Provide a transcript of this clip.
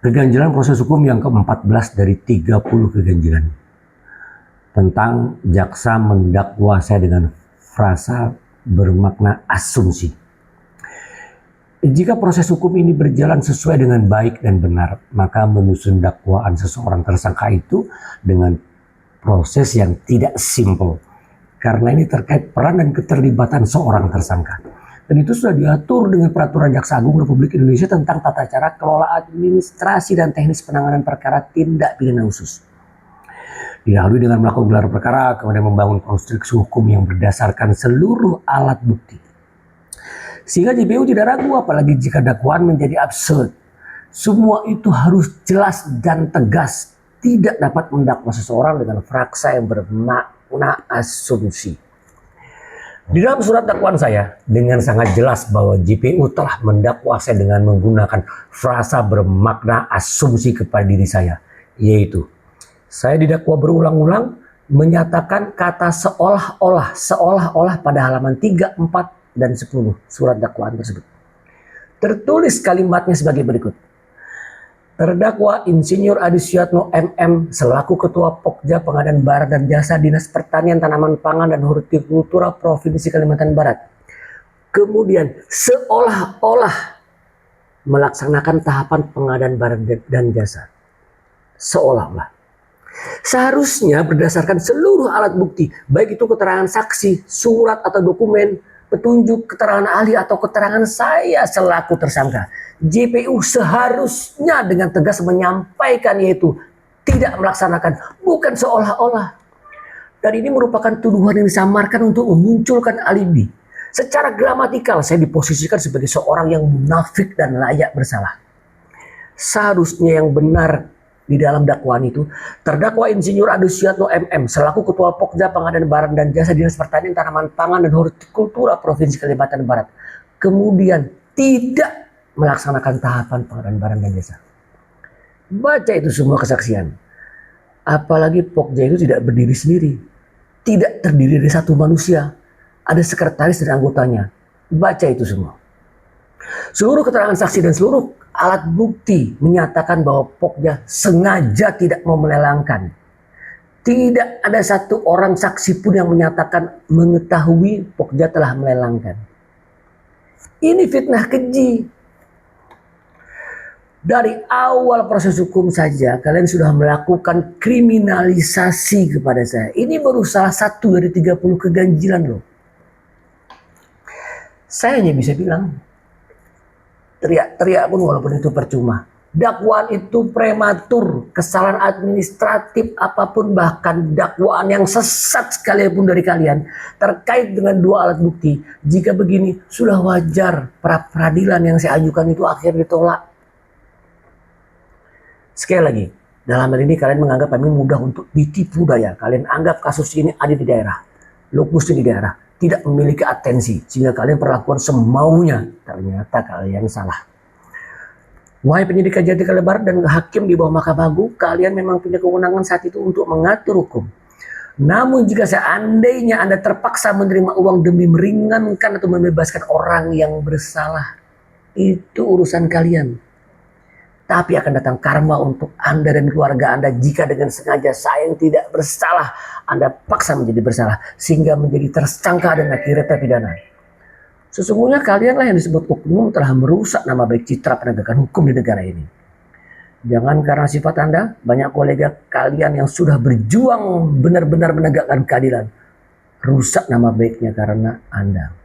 Keganjilan proses hukum yang ke-14 dari 30 keganjilan tentang jaksa mendakwa saya dengan frasa bermakna asumsi. Jika proses hukum ini berjalan sesuai dengan baik dan benar, maka menyusun dakwaan seseorang tersangka itu dengan proses yang tidak simpel, karena ini terkait peran dan keterlibatan seorang tersangka. Dan itu sudah diatur dengan Peraturan Jaksa Agung Republik Indonesia tentang tata cara kelola administrasi dan teknis penanganan perkara tindak pidana khusus. Didahului dengan melakukan gelar perkara, kemudian membangun konstruksi hukum yang berdasarkan seluruh alat bukti. Sehingga JPU tidak ragu, apalagi jika dakwaan menjadi absurd. Semua itu harus jelas dan tegas, tidak dapat mendakwa seseorang dengan frasa yang bermakna asumsi. Di dalam surat dakwaan saya dengan sangat jelas bahwa JPU telah mendakwa saya dengan menggunakan frasa bermakna asumsi kepada diri saya, yaitu saya didakwa berulang-ulang menyatakan kata seolah-olah pada halaman 3, 4, dan 10 surat dakwaan tersebut. Tertulis kalimatnya sebagai berikut. Terdakwa Insinyur Adi Suyatno MM selaku Ketua Pokja Pengadaan Barang dan Jasa Dinas Pertanian Tanaman Pangan dan Hortikultura Provinsi Kalimantan Barat. Kemudian seolah-olah melaksanakan tahapan pengadaan barang dan jasa. Seolah-olah. Seharusnya berdasarkan seluruh alat bukti, baik itu keterangan saksi, surat atau dokumen, petunjuk, keterangan ahli atau keterangan saya selaku tersangka. JPU seharusnya dengan tegas menyampaikan, yaitu tidak melaksanakan, bukan seolah-olah. Dan ini merupakan tuduhan yang disamarkan untuk memunculkan alibi. Secara gramatikal saya diposisikan sebagai seorang yang munafik dan layak bersalah. Seharusnya yang benar di dalam dakwaan itu, terdakwa Insinyur Adi Suyatno MM selaku Ketua Pokja Pengadaan Barang dan Jasa Dinas Pertanian Tanaman Pangan dan Hortikultura Provinsi Kalimantan Barat kemudian tidak melaksanakan tahapan pengadaan barang dan jasa. Baca itu semua kesaksian. Apalagi Pokja itu tidak berdiri sendiri, tidak terdiri dari satu manusia, ada sekretaris dan anggotanya. Baca itu semua. Seluruh keterangan saksi dan seluruh alat bukti menyatakan bahwa Pokja sengaja tidak mau melelangkan. Tidak ada satu orang saksi pun yang menyatakan mengetahui Pokja telah melelangkan. Ini fitnah keji. Dari awal proses hukum saja kalian sudah melakukan kriminalisasi kepada saya. Ini baru salah satu dari 30 keganjilan loh. Saya hanya bisa bilang, teriak-teriak pun walaupun itu percuma. Dakwaan itu prematur, kesalahan administratif apapun, bahkan dakwaan yang sesat sekalipun dari kalian terkait dengan dua alat bukti. Jika begini sudah wajar pra peradilan yang saya ajukan itu akhirnya ditolak. Sekali lagi, dalam hal ini kalian menganggap kami mudah untuk ditipu daya. Kalian anggap kasus ini ada di daerah, lokusnya di daerah, tidak memiliki atensi, sehingga kalian perlakuan semaunya. Ternyata kalian salah. Wahai penyidik Kejati Kalebar dan hakim di bawah Mahkamah Agung, kalian memang punya kewenangan saat itu untuk mengatur hukum. Namun jika seandainya Anda terpaksa menerima uang demi meringankan atau membebaskan orang yang bersalah, itu urusan kalian. Tapi akan datang karma untuk Anda dan keluarga Anda jika dengan sengaja saya yang tidak bersalah Anda paksa menjadi bersalah sehingga menjadi tersangka dan akhirnya terpidana. Sesungguhnya kalianlah yang disebut oknum telah merusak nama baik citra penegakan hukum di negara ini. Jangan karena sifat Anda, banyak kolega kalian yang sudah berjuang benar-benar menegakkan keadilan rusak nama baiknya karena Anda.